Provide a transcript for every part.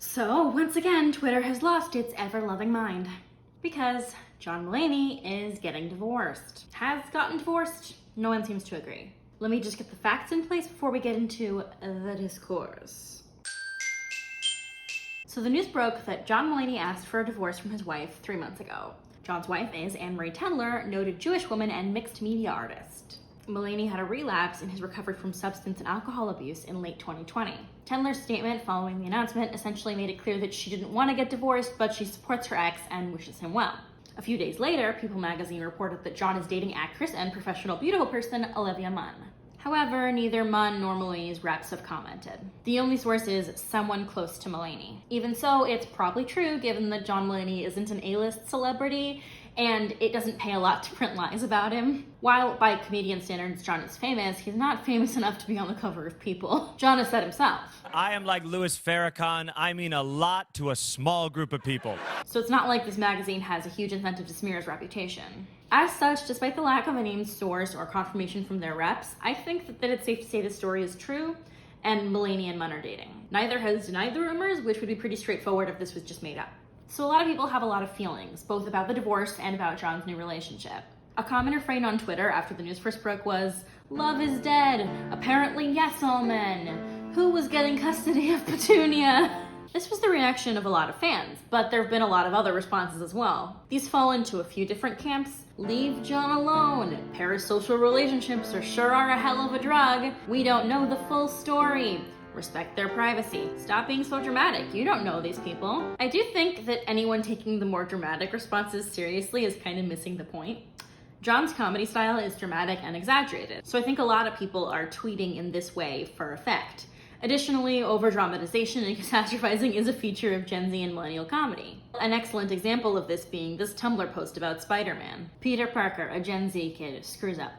So, once again, Twitter has lost its ever-loving mind. Because John Mulaney is getting divorced. Has gotten divorced? No one seems to agree. Let me just get the facts in place before we get into the discourse. So the news broke that John Mulaney asked for a divorce from his wife 3 months ago. John's wife is Anne-Marie Tendler, noted Jewish woman and mixed media artist. Mulaney had a relapse in his recovery from substance and alcohol abuse in late 2020. Tendler's statement following the announcement essentially made it clear that she didn't want to get divorced, but she supports her ex and wishes him well. A few days later, People magazine reported that John is dating actress and professional beautiful person Olivia Munn. However, neither Munn nor Mulaney's reps have commented. The only source is someone close to Mulaney. Even so, it's probably true given that John Mulaney isn't an A-list celebrity and it doesn't pay a lot to print lies about him. While by comedian standards John is famous, he's not famous enough to be on the cover of People. John has said himself. I am like Louis Farrakhan. I mean a lot to a small group of people. So it's not like this magazine has a huge incentive to smear his reputation. As such, despite the lack of a named source or confirmation from their reps, I think that it's safe to say the story is true and Mulaney and Munn are dating. Neither has denied the rumors, which would be pretty straightforward if this was just made up. So a lot of people have a lot of feelings, both about the divorce and about John's new relationship. A common refrain on Twitter after the news first broke was, "Love is dead. Apparently yes, all men. Who was getting custody of Petunia?" This was the reaction of a lot of fans, but there have been a lot of other responses as well. These fall into a few different camps. Leave John alone. Parasocial relationships sure are a hell of a drug. We don't know the full story. Respect their privacy. Stop being so dramatic. You don't know these people. I do think that anyone taking the more dramatic responses seriously is kind of missing the point. John's comedy style is dramatic and exaggerated, so I think a lot of people are tweeting in this way for effect. Additionally, over-dramatization and catastrophizing is a feature of Gen Z and millennial comedy. An excellent example of this being this Tumblr post about Spider-Man. Peter Parker, a Gen Z kid, screws up.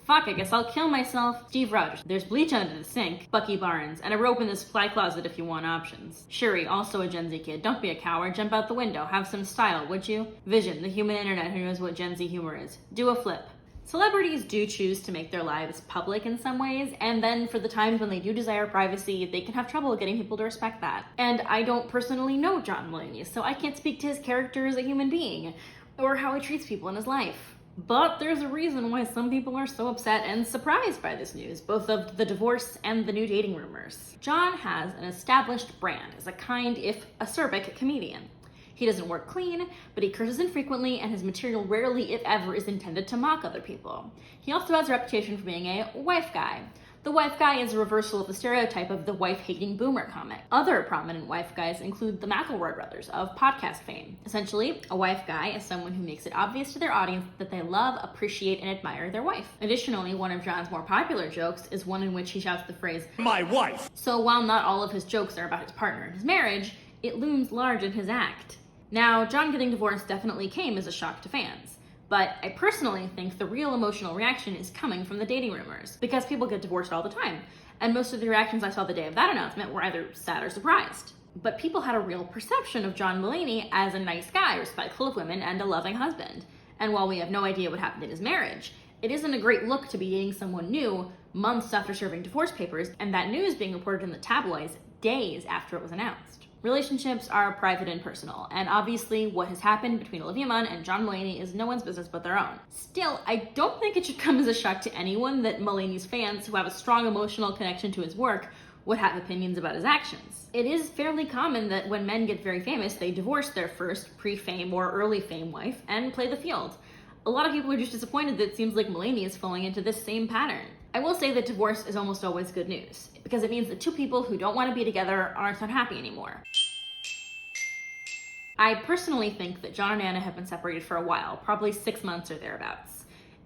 Fuck, I guess I'll kill myself. Steve Rogers, there's bleach under the sink. Bucky Barnes, and a rope in the supply closet if you want options. Shuri, also a Gen Z kid, don't be a coward, jump out the window, have some style, would you? Vision, the human internet who knows what Gen Z humor is. Do a flip. Celebrities do choose to make their lives public in some ways, and then for the times when they do desire privacy, they can have trouble getting people to respect that. And I don't personally know John Mulaney, so I can't speak to his character as a human being, or how he treats people in his life. But there's a reason why some people are so upset and surprised by this news, both of the divorce and the new dating rumors. John has an established brand as a kind, if acerbic, comedian. He doesn't work clean, but he curses infrequently, and his material rarely, if ever, is intended to mock other people. He also has a reputation for being a wife guy. The wife guy is a reversal of the stereotype of the wife-hating boomer comic. Other prominent wife guys include the McElroy brothers of podcast fame. Essentially, a wife guy is someone who makes it obvious to their audience that they love, appreciate, and admire their wife. Additionally, one of John's more popular jokes is one in which he shouts the phrase, "My wife!" So while not all of his jokes are about his partner and his marriage, it looms large in his act. Now, John getting divorced definitely came as a shock to fans. But I personally think the real emotional reaction is coming from the dating rumors, because people get divorced all the time, and most of the reactions I saw the day of that announcement were either sad or surprised. But people had a real perception of John Mulaney as a nice guy, respectful of women, and a loving husband. And while we have no idea what happened in his marriage, it isn't a great look to be dating someone new months after serving divorce papers, and that news being reported in the tabloids days after it was announced. Relationships are private and personal, and obviously what has happened between Olivia Munn and John Mulaney is no one's business but their own. Still, I don't think it should come as a shock to anyone that Mulaney's fans, who have a strong emotional connection to his work, would have opinions about his actions. It is fairly common that when men get very famous, they divorce their first pre-fame or early fame wife and play the field. A lot of people are just disappointed that it seems like Mulaney is falling into this same pattern. I will say that divorce is almost always good news, because it means that two people who don't want to be together aren't unhappy anymore. I personally think that John and Anna have been separated for a while, probably 6 months or thereabouts.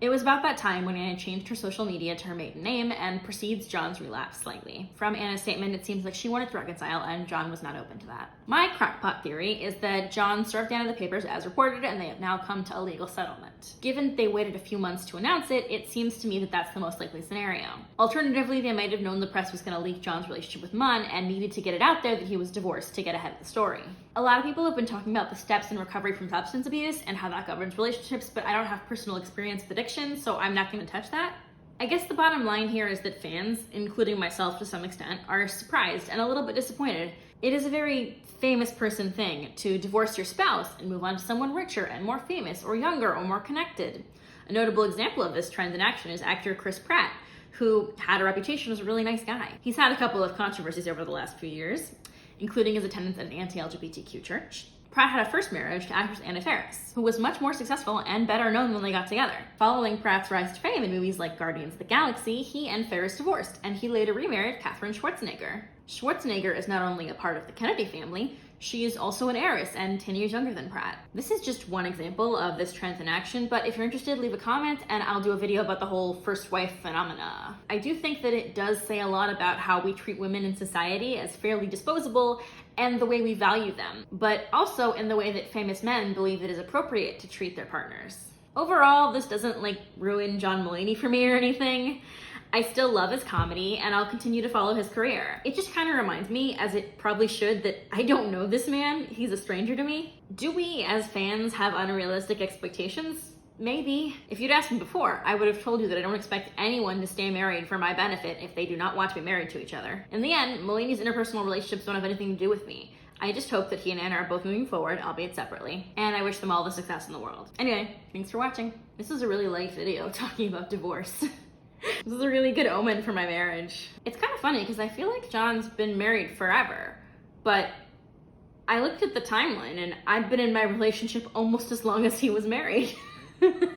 It was about that time when Anna changed her social media to her maiden name and precedes John's relapse slightly. From Anna's statement, it seems like she wanted to reconcile, and John was not open to that. My crackpot theory is that John served Anna the papers as reported, and they have now come to a legal settlement. Given they waited a few months to announce it, it seems to me that that's the most likely scenario. Alternatively, they might have known the press was going to leak John's relationship with Munn and needed to get it out there that he was divorced to get ahead of the story. A lot of people have been talking about the steps in recovery from substance abuse and how that governs relationships, but I don't have personal experience with addiction, so I'm not going to touch that. I guess the bottom line here is that fans, including myself to some extent, are surprised and a little bit disappointed, It is a very famous person thing to divorce your spouse and move on to someone richer and more famous or younger or more connected. A notable example of this trend in action is actor Chris Pratt, who had a reputation as a really nice guy. He's had a couple of controversies over the last few years, including his attendance at an anti-LGBTQ church. Pratt had a first marriage to actress Anna Faris, who was much more successful and better known when they got together. Following Pratt's rise to fame in movies like Guardians of the Galaxy, he and Faris divorced, and he later remarried Katherine Schwarzenegger. Schwarzenegger is not only a part of the Kennedy family, she is also an heiress and 10 years younger than Pratt. This is just one example of this trend in action, but if you're interested, leave a comment and I'll do a video about the whole first wife phenomena. I do think that it does say a lot about how we treat women in society as fairly disposable and the way we value them, but also in the way that famous men believe it is appropriate to treat their partners. Overall, this doesn't ruin John Mulaney for me or anything. I still love his comedy and I'll continue to follow his career. It just kind of reminds me, as it probably should, that I don't know this man. He's a stranger to me. Do we, as fans, have unrealistic expectations? Maybe. If you'd asked me before, I would have told you that I don't expect anyone to stay married for my benefit if they do not want to be married to each other. In the end, Mulaney's interpersonal relationships don't have anything to do with me. I just hope that he and Anna are both moving forward, albeit separately, and I wish them all the success in the world. Anyway, thanks for watching. This is a really light video talking about divorce. This is a really good omen for my marriage. It's kind of funny because I feel like John's been married forever, but I looked at the timeline and I've been in my relationship almost as long as he was married.